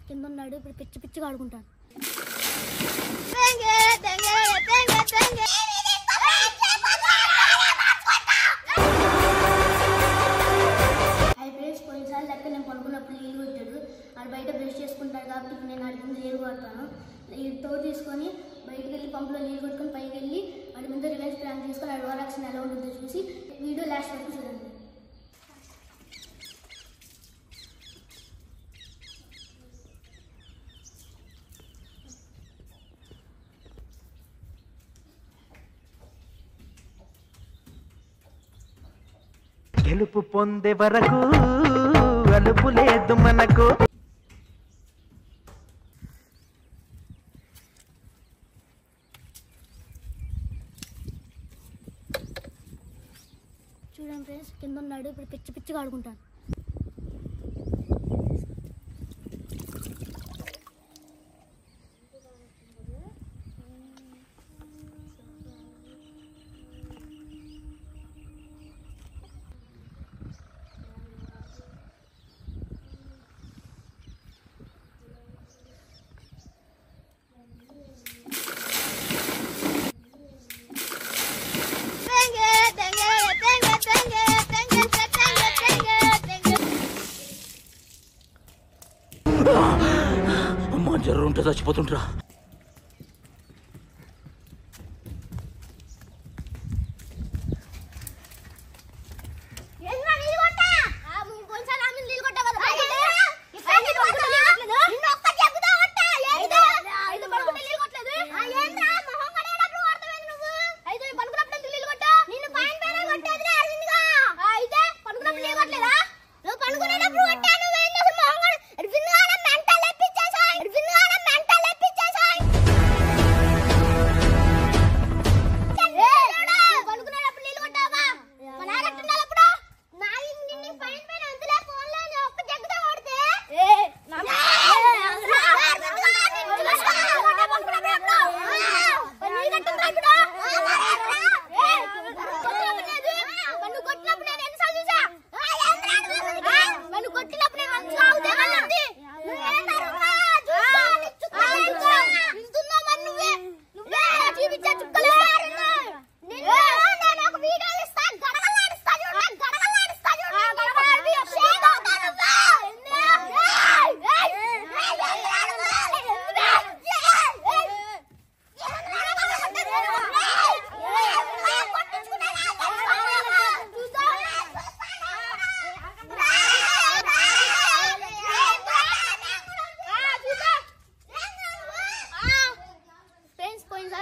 కింద ఉన్నాడు. ఇప్పుడు పిచ్చి పిచ్చిగా ఆడుకుంటాను. కొన్నిసార్లు లెక్క నేను పనుకున్నప్పుడు నీళ్ళు కొట్టాడు. అది బయట బ్రష్ చేసుకుంటాడు కాబట్టి ఇప్పుడు నేను అడిగిన నీళ్ళు కొడతాను. ఈ తోడు తీసుకొని బయటకు వెళ్ళి పంపులో నీళ్ళు కొట్టుకొని పైకి వెళ్ళి వాడి మీద రివెంజ్ ప్లాన్ తీసుకొని ఆ ఓవరాక్షన్ ఎలా ఉంటుందో చూసి వీడియో లాస్ట్ వరకు చూడండి. గెలుపు పొందే వరకు అలుపు లేదు మనకు. చూడండి ఫ్రెండ్స్, కింద ఉన్నాడు. ఇప్పుడు పిచ్చి పిచ్చిగా ఆడుకుంటాను. అమ్మా జ్వరం ఉంటే చచ్చిపోతుంటరా.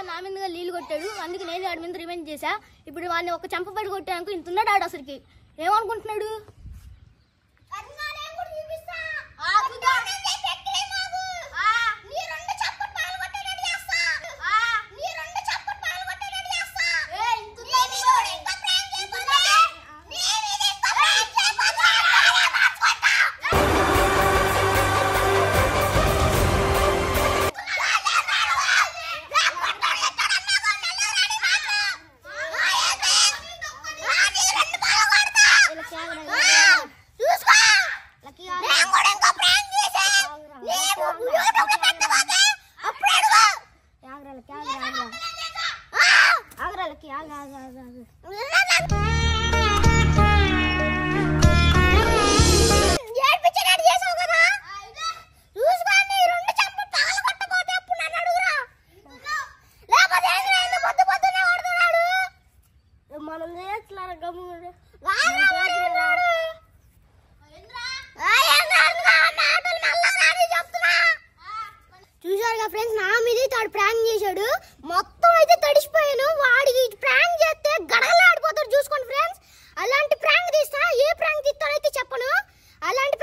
నా మీద నీళ్ళు కొట్టాడు, అందుకే నేను వాడి మీద రివెంజ్ చేశా. ఇప్పుడు వాడిని ఒక చెంపపడి కొట్టాను. ఇంతున్నాడు ఆడు అసలుకి. ఏమనుకుంటున్నాడు? చూసారుగా ఫ్రెండ్స్, నా మీద తాడు ప్రాంక్ చేశాడు. మొత్తం అయితే తడిసిపోయాను. వాడికి ప్రాంక్ చేస్తే గడగలాడిపోతాడు. చూసుకోండి ఫ్రెండ్స్, అలాంటి ప్రాంక్ తీస్తా. ఏ ప్రాంక్ తీస్తానైతే చెప్పను. అలాంటి